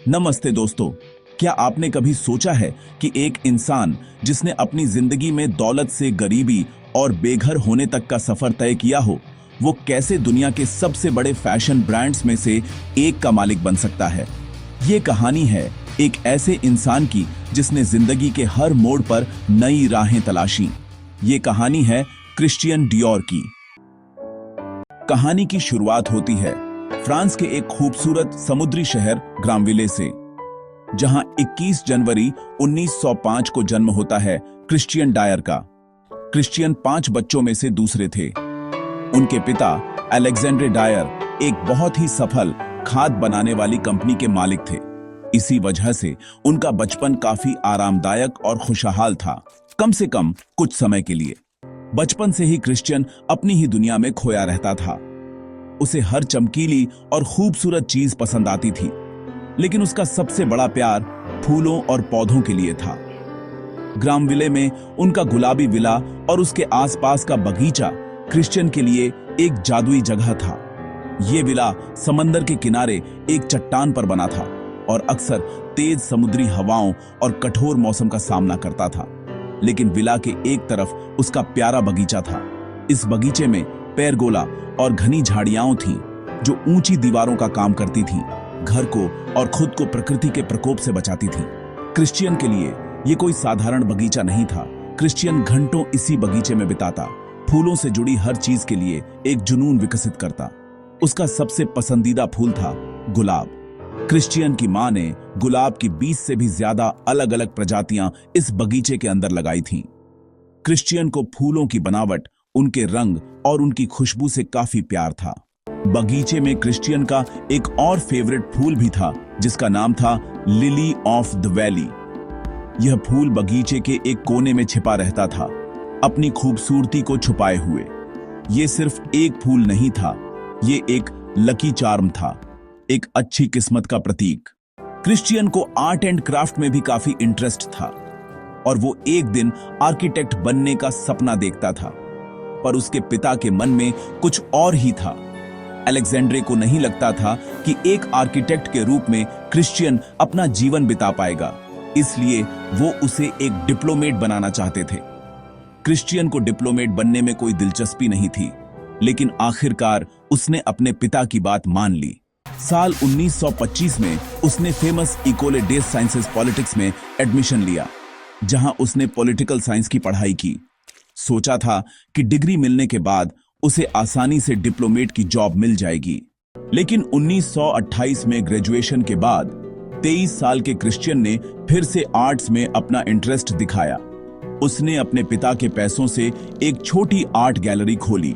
नमस्ते दोस्तों। क्या आपने कभी सोचा है कि एक इंसान जिसने अपनी जिंदगी में दौलत से गरीबी और बेघर होने तक का सफर तय किया हो, वो कैसे दुनिया के सबसे बड़े फैशन ब्रांड्स में से एक का मालिक बन सकता है। ये कहानी है एक ऐसे इंसान की जिसने जिंदगी के हर मोड़ पर नई राहें तलाशी। ये कहानी है क्रिश्चियन डियोर की। कहानी की शुरुआत होती है फ्रांस के एक खूबसूरत समुद्री शहर ग्रामविले से, जहां 21 जनवरी 1905 को जन्म होता है क्रिश्चियन डायर का। क्रिश्चियन 5 बच्चों में से दूसरे थे। उनके पिता अलेक्जेंड्रे डायर एक बहुत ही सफल खाद बनाने वाली कंपनी के मालिक थे। इसी वजह से उनका बचपन काफी आरामदायक और खुशहाल था, कम से कम कुछ समय के लिए। बचपन से ही क्रिश्चियन अपनी ही दुनिया में खोया रहता था। उसे हर चमकीली और खूबसूरत चीज पसंद आती थी, लेकिन उसका सबसे बड़ा प्यार फूलों और पौधों के लिए था। ग्रामविले में उनका गुलाबी विला और उसके आसपास का बगीचा क्रिश्चियन के लिए एक जादुई जगह था। यह विला समंदर के किनारे एक चट्टान पर बना था और अक्सर तेज समुद्री हवाओं और कठोर मौसम का सामना करता था। लेकिन विला के एक तरफ उसका प्यारा बगीचा था। इस बगीचे में पेरगोला और घनी झाड़ियां थीं जो ऊंची दीवारों का काम करती थीं, घर को और खुद को प्रकृति के प्रकोप से बचाती थीं। क्रिश्चियन के लिए यह कोई साधारण बगीचा नहीं था। क्रिश्चियन घंटों इसी बगीचे में बिताता, फूलों से जुड़ी हर चीज के लिए एक जुनून विकसित करता। उसका सबसे पसंदीदा फूल था गुलाब। क्रिश्चियन की मां ने गुलाब की 20 से भी ज्यादा अलग अलग प्रजातियां इस बगीचे के अंदर लगाई थीं। क्रिश्चियन को फूलों की बनावट, उनके रंग और उनकी खुशबू से काफी प्यार था। बगीचे में क्रिश्चियन का एक और फेवरेट फूल भी था, जिसका नाम था लिली ऑफ द वैली। यह फूल बगीचे के एक कोने में छिपा रहता था, अपनी खूबसूरती को छुपाए हुए। यह सिर्फ एक फूल नहीं था, यह एक लकी चार्म था, एक अच्छी किस्मत का प्रतीक। क्रिश्चियन को आर्ट एंड क्राफ्ट में भी काफी इंटरेस्ट था और वो एक दिन आर्किटेक्ट बनने का सपना देखता था, पर उसके पिता के मन में कुछ और ही था। अलेक्जेंड्रे को नहीं लगता था कि एक आर्किटेक्ट के रूप में क्रिश्चियन अपना जीवन बिता पाएगा, इसलिए वो उसे एक डिप्लोमेट बनाना चाहते थे। क्रिश्चियन को डिप्लोमेट बनने में कोई दिलचस्पी नहीं थी, लेकिन आखिरकार उसने अपने पिता की बात मान ली। साल 1925 में उसने फेमस इकोले डेस साइंसेस पॉलिटिक्स में एडमिशन लिया, जहां उसने पॉलिटिकल साइंस की पढ़ाई की। सोचा था कि डिग्री मिलने के बाद उसे आसानी से डिप्लोमेट की जॉब मिल जाएगी। लेकिन 1928 में ग्रेजुएशन के बाद 23 साल के क्रिश्चियन ने फिर से आर्ट्स में अपना इंटरेस्ट दिखाया। उसने अपने पिता के पैसों से एक छोटी आर्ट गैलरी खोली।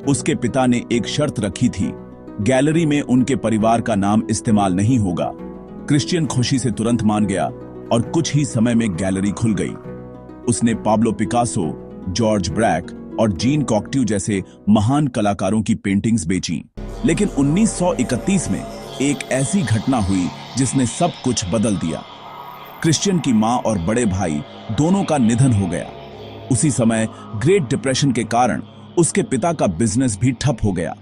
उसके पिता ने एक शर्त रखी थी, गैलरी में उनके परिवार का नाम इस्तेमाल नहीं होगा। क्रिश्चियन खुशी से तुरंत मान गया और कुछ ही समय में गैलरी खुल गई। उसने पाब्लो पिकासो, जॉर्ज ब्रैक और जीन कॉकट्यू जैसे महान कलाकारों की पेंटिंग्स बेची। लेकिन 1931 में एक ऐसी घटना हुई जिसने सब कुछ बदल दिया। क्रिश्चियन की मां और बड़े भाई दोनों का निधन हो गया। उसी समय ग्रेट डिप्रेशन के कारण उसके पिता का बिजनेस भी ठप हो गया।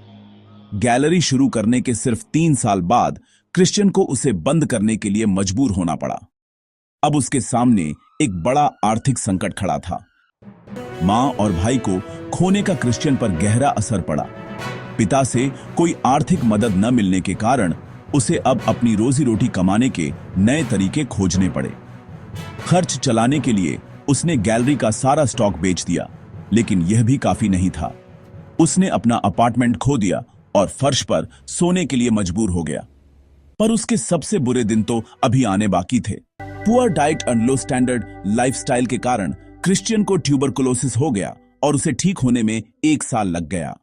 गैलरी शुरू करने के सिर्फ 3 साल बाद क्रिश्चियन को उसे बंद करने के लिए मजबूर होना पड़ा। अब उसके सामने एक बड़ा आर्थिक संकट खड़ा था। मां और भाई को खोने का क्रिश्चियन पर गहरा असर पड़ा। पिता से कोई आर्थिक मदद न मिलने के कारण उसे अब अपनी रोजी रोटी कमाने के नए तरीके खोजने पड़े। खर्च चलाने के लिए उसने गैलरी का सारा स्टॉक बेच दिया, लेकिन यह भी काफी नहीं था। उसने अपना अपार्टमेंट खो दिया और फर्श पर सोने के लिए मजबूर हो गया। पर उसके सबसे बुरे दिन तो अभी आने बाकी थे। Poor diet and low standard lifestyle के कारण क्रिश्चियन को ट्यूबरकुलोसिस हो गया और उसे ठीक होने में 1 साल लग गया।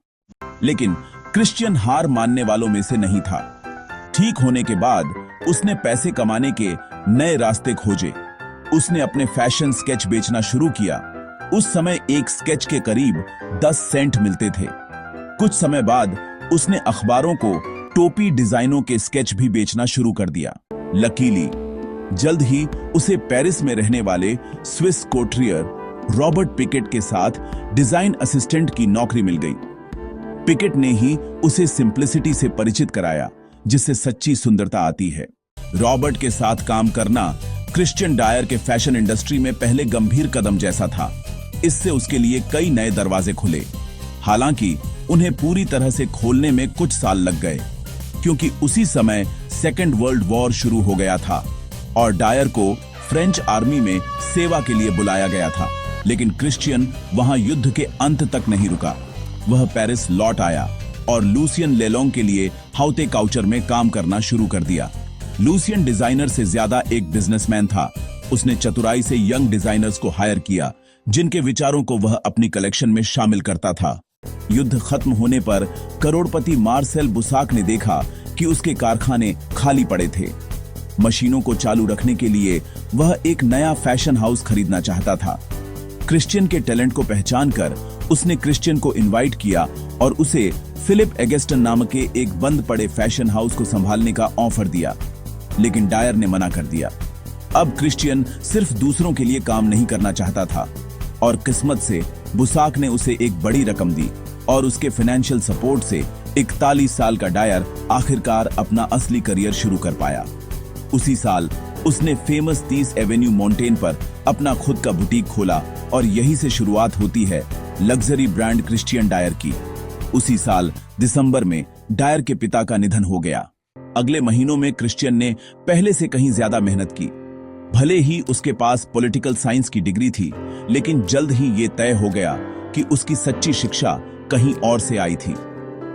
लेकिन क्रिश्चियन हार मानने वालों में से नहीं था। ठीक होने के बाद उसने पैसे कमाने के नए रास्ते खोजे। उसने अपने फैशन स्केच बेचना शुरू किया। उस समय एक स्केच के करीब 10 सेंट मिलते थे। कुछ समय बाद उसने अखबारों को टोपी डिजाइनों के स्केच भी बेचना शुरू कर दिया। लकीली जल्द ही उसे पेरिस में रहने वाले स्विस कोटरियर रॉबर्ट पिकेट के साथ डिजाइन असिस्टेंट की नौकरी मिल गई। पिकेट ने ही उसे सिंप्लिसिटी से परिचित कराया, जिससे सच्ची सुंदरता आती है। रॉबर्ट के साथ काम करना क्रिश्चियन डायर के फैशन इंडस्ट्री में पहले गंभीर कदम जैसा था। इससे उसके लिए कई नए दरवाजे खुले। हालांकि उन्हें पूरी तरह से खोलने में कुछ साल लग गए, क्योंकि उसी समय सेकेंड वर्ल्ड वॉर शुरू हो गया था और डायर को फ्रेंच आर्मी में सेवा के लिए बुलाया गया था। लेकिन क्रिश्चियन वहां युद्ध के अंत तक नहीं रुका। वह पेरिस लौट आया और लूसियन लेलोंग के लिए हाउते काउचर में काम करना शुरू कर दिया। लूसियन डिजाइनर से ज्यादा एक बिजनेसमैन था। उसने चतुराई से यंग डिजाइनर्स को हायर किया, जिनके विचारों को वह अपनी कलेक्शन में शामिल करता था। युद्ध खत्म होने पर करोड़पति मार्सेल बुसाक ने देखा कि उसके कारखाने खाली पड़े थे। मशीनों को चालू रखने के लिए वह एक नया फैशन हाउस खरीदना चाहता था। क्रिश्चियन के टैलेंट को पहचानकर उसने क्रिश्चियन को इनवाइट किया और उसे फिलिप एगस्टन नामक के एक बंद पड़े फैशन हाउस को संभालने का ऑफर दिया, लेकिन डायर ने मना कर दिया। अब क्रिश्चियन सिर्फ दूसरों के लिए काम नहीं करना चाहता था और किस्मत से बुसाक ने उसे एक बड़ी रकम दी और उसके फाइनेंशियल सपोर्ट से 41 साल का डायर आखिरकार अपना असली करियर शुरू कर पाया। उसी साल उसने फेमस 30 एवेन्यू माउंटेन पर अपना खुद का बुटीक खोला और यहीं से शुरुआत होती है लग्जरी ब्रांड क्रिश्चियन डायर की। उसी साल दिसंबर में डायर के पिता का निधन हो गया। अगले महीनों में क्रिश्चियन ने पहले से कहीं ज्यादा मेहनत की। भले ही उसके पास पॉलिटिकल साइंस की डिग्री थी, लेकिन जल्द ही ये तय हो गया कि उसकी सच्ची शिक्षा कहीं और से आई थी।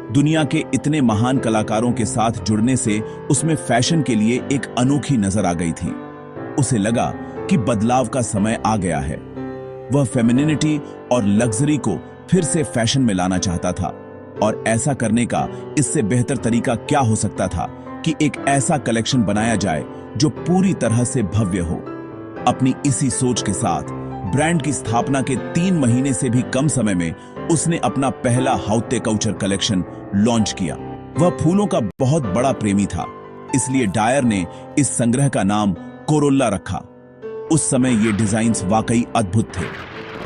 दुनिया के इतने महान कलाकारों के साथ जुड़ने से उसमें फैशन के लिए एक अनोखी नजर आ गई थी। उसे लगा कि बदलाव का समय आ गया है। वह फेमिनिनिटी और लग्जरी को फिर से फैशन में लाना चाहता था, और ऐसा करने का इससे बेहतर तरीका क्या हो सकता था कि एक ऐसा कलेक्शन बनाया जाए जो पूरी तरह से भव्य हो। अपनी इसी सोच के साथ ब्रांड की स्थापना के 3 महीने से भी कम समय में उसने अपना पहला हाउते काउचर कलेक्शन लॉन्च किया। वह फूलों का बहुत बड़ा प्रेमी था, इसलिए डायर ने इस संग्रह का नाम कोरोल्ला रखा। उस समय ये डिजाइन्स वाकई अद्भुत थे।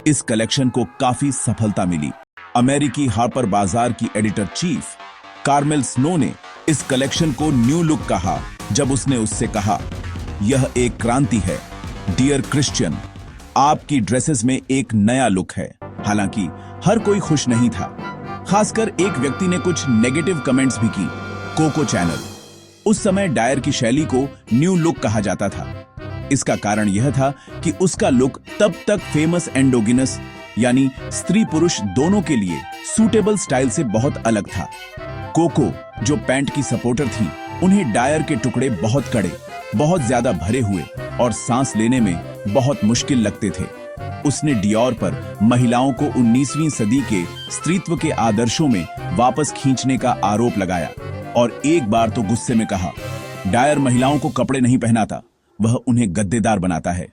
इस कलेक्शन को काफी सफलता मिली। अमेरिकी हार्पर बाजार की एडिटर चीफ कार्मेल स्नो ने इस कलेक्शन को न्यू लुक कहा, जब उसने उससे कहा, यह एक क्रांति है डियर क्रिश्चियन, आपकी ड्रेसेस में एक नया लुक है। हालांकि हर कोई खुश नहीं था, खासकर एक व्यक्ति ने कुछ नेगेटिव कमेंट्स भी की, कोको चैनल। उस समय डायर की शैली को न्यू लुक कहा जाता था। इसका कारण यह था कि उसका लुक तब तक फेमस एंडोगिनस यानी स्त्री पुरुष दोनों के लिए सूटेबल स्टाइल से बहुत अलग था। कोको जो पैंट की सपोर्टर थी, उन्हें डायर के टुकड़े बहुत कड़े, बहुत ज्यादा भरे हुए और सांस लेने में बहुत मुश्किल लगते थे। उसने डियोर पर महिलाओं को 19वीं सदी के स्त्रीत्व के आदर्शों में वापस खींचने का आरोप लगाया और एक बार तो गुस्से में कहा, डायर महिलाओं को कपड़े नहीं पहनाता, वह उन्हें गद्देदार बनाता है।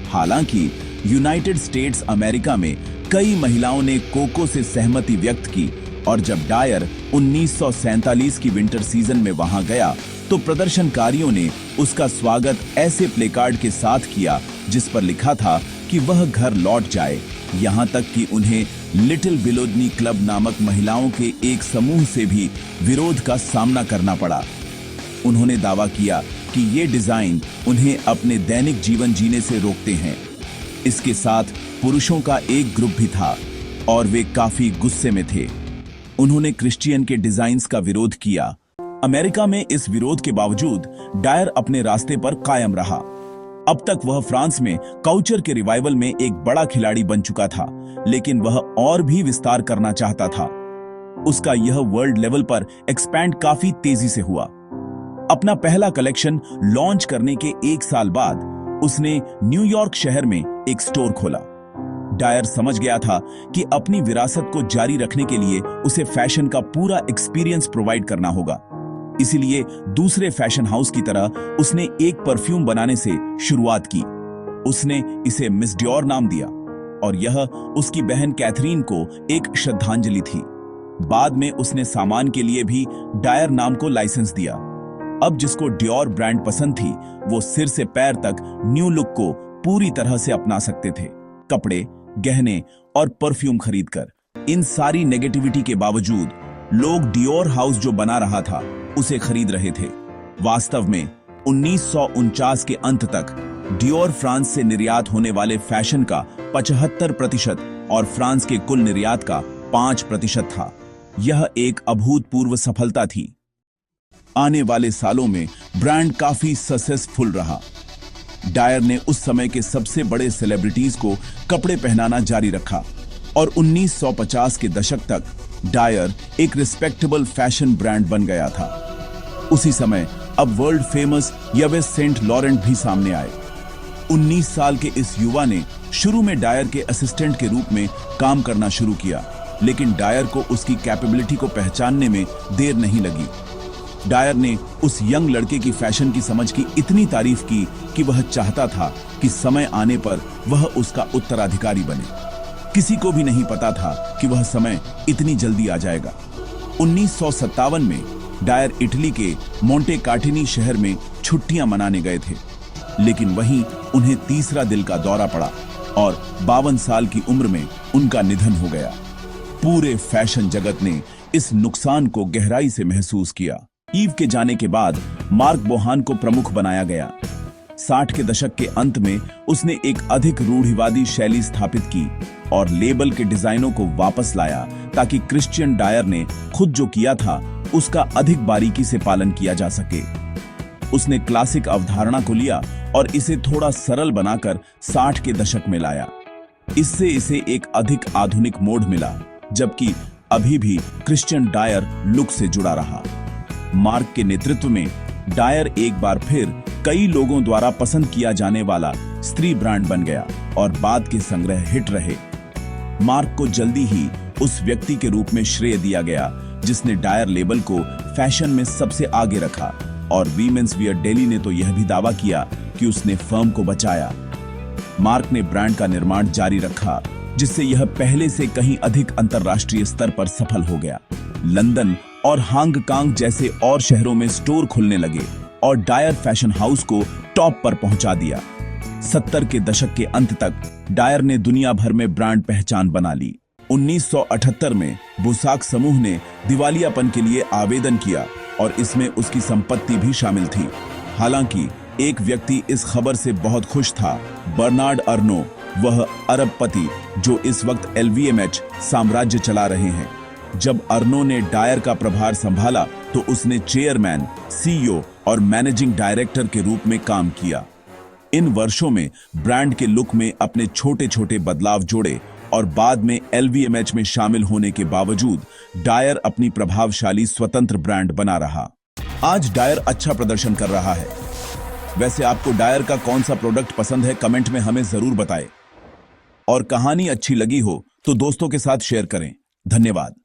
हालांकि यूनाइटेड स्टेट्स अमेरिका में कई महिलाओं ने कोको से सहमति व्यक्त की और जब डायर 1947 की विंटर सीजन में वहां गया तो प्रदर्शनकारियों ने उसका स्वागत ऐसे प्लेकार्ड के साथ किया जिस पर लिखा था कि वह घर लौट जाए। यहां तक कि उन्हें लिटिल विलोदनी क्लब नामक महिलाओं के एक समूह से भी विरोध का सामना करना पड़ा। उन्होंने दावा किया कि ये डिजाइन उन्हें अपने दैनिक जीवन जीने से रोकते हैं। इसके साथ पुरुषों का एक ग्रुप भी था और वे काफी गुस्से में थे। उन्होंने क्रिश्चियन के डिजाइन्स का विरोध किया। अमेरिका में इस विरोध के बावजूद डायर अपने रास्ते पर कायम रहा। अब तक वह फ्रांस में काउचर के रिवाइवल में एक बड़ा खिलाड़ी बन चुका था, लेकिन वह और भी विस्तार करना चाहता था। उसका यह वर्ल्ड लेवल पर एक्सपैंड काफी तेजी से हुआ। अपना पहला कलेक्शन लॉन्च करने के 1 साल बाद उसने न्यूयॉर्क शहर में एक स्टोर खोला। डायर समझ गया था कि अपनी विरासत को जारी रखने के लिए उसे फैशन का पूरा एक्सपीरियंस प्रोवाइड करना होगा। इसीलिए दूसरे फैशन हाउस की तरह उसने एक परफ्यूम बनाने से शुरुआत की। उसने इसे मिस डियोर नाम दिया और यह उसकी बहन कैथरीन को एक श्रद्धांजलि थी। बाद में उसने सामान के लिए भी डायर नाम को लाइसेंस दिया। अब जिसको डियोर ब्रांड पसंद थी, वो सिर से पैर तक न्यू लुक को पूरी तरह से अपना सकते थे। कपड़े, गहने और परफ्यूम खरीदकर। इन सारी नेगेटिविटी के बावजूद लोग डियोर हाउस जो बना रहा था उसे खरीद रहे थे। वास्तव में 1949 के अंत तक डियोर फ्रांस से निर्यात होने वाले फैशन का 75% और फ्रांस के कुल निर्यात का 5% था। यह एक अभूतपूर्व सफलता थी। आने वाले सालों में ब्रांड काफी सक्सेसफुल रहा। डायर ने उस समय के सबसे बड़े सेलिब्रिटीज को कपड़े पहनाना जारी रखा और 1950 के दशक तक डायर एक रिस्पेक्टेबल फैशन ब्रांड बन गया था। उसी समय अब वर्ल्ड फेमस यवे सेंट लॉरेंट भी सामने आए। 19 साल के इस युवा ने शुरू में डायर के असिस्टेंट के रूप में काम करना शुरू किया, लेकिन डायर को उसकी कैपेबिलिटी को पहचानने में देर नहीं लगी। डायर ने उस यंग लड़के की फैशन की समझ की इतनी तारीफ की कि वह चाहता था कि समय आने पर वह उसका उत्तराधिकारी बने। किसी को भी नहीं पता था कि वह समय इतनी जल्दी आ जाएगा। 1957 में डायर इटली के मोंटे कार्टिनी शहर में छुट्टियां मनाने गए थे, लेकिन वहीं उन्हें तीसरा दिल का दौरा पड़ा और 52 साल की उम्र में उनका निधन हो गया। पूरे फैशन जगत ने इस नुकसान को गहराई से महसूस किया। ईव के जाने के बाद मार्क बोहान को प्रमुख बनाया गया। 60 के दशक के अंत में उसने एक अधिक रूढ़िवादी शैली स्थापित की और लेबल के डिजाइनों को वापस लाया ताकि क्रिश्चियन डायर ने खुद जो किया था उसका अधिक बारीकी से पालन किया जा सके। उसने क्लासिक अवधारणा को लिया और इसे थोड़ा सरल बनाकर 60 के दशक में लाया। इससे इसे एक अधिक आधुनिक मोड मिला, जबकि अभी भी क्रिश्चियन डायर लुक से जुड़ा रहा। मार्क के नेतृत्व में डायर एक बार फिर कई लोगों द्वारा पसंद किया जाने वाला स्त्री ब्रांड बन गया और बाद के संग्रह हिट रहे। मार्क को जल्दी ही उस व्यक्ति के रूप में श्रेय दिया गया जिसने डायर लेबल को फैशन में सबसे आगे रखा, और वीमेंस वियर डेली ने तो यह भी दावा किया कि उसने फर्म को बचाया। मार्क ने ब्रांड का निर्माण जारी रखा, जिससे यह पहले से कहीं अधिक अंतर्राष्ट्रीय स्तर पर सफल हो गया। लंदन और हांगकांग जैसे और शहरों में स्टोर खुलने लगे और डायर फैशन हाउस को टॉप पर पहुंचा दिया। 70 के दशक के अंत तक डायर ने दुनिया भर में ब्रांड पहचान बना ली। 1978 में बुसाक समूह ने दिवालियापन के लिए आवेदन किया और इसमें उसकी संपत्ति भी शामिल थी। हालांकि एक व्यक्ति इस खबर से बहुत खुश था, बर्नार्ड अर्नो, वह अरबपति जो इस वक्त LVMH साम्राज्य चला रहे हैं। जब अर्नो ने डायर का प्रभार संभाला तो उसने चेयरमैन, CEO और मैनेजिंग डायरेक्टर के रूप में काम किया। इन वर्षों में ब्रांड के लुक में अपने छोटे छोटे बदलाव जोड़े और बाद में LVMH में शामिल होने के बावजूद डायर अपनी प्रभावशाली स्वतंत्र ब्रांड बना रहा। आज डायर अच्छा प्रदर्शन कर रहा है। वैसे आपको डायर का कौन सा प्रोडक्ट पसंद है, कमेंट में हमें जरूर बताएं। और कहानी अच्छी लगी हो तो दोस्तों के साथ शेयर करें। धन्यवाद।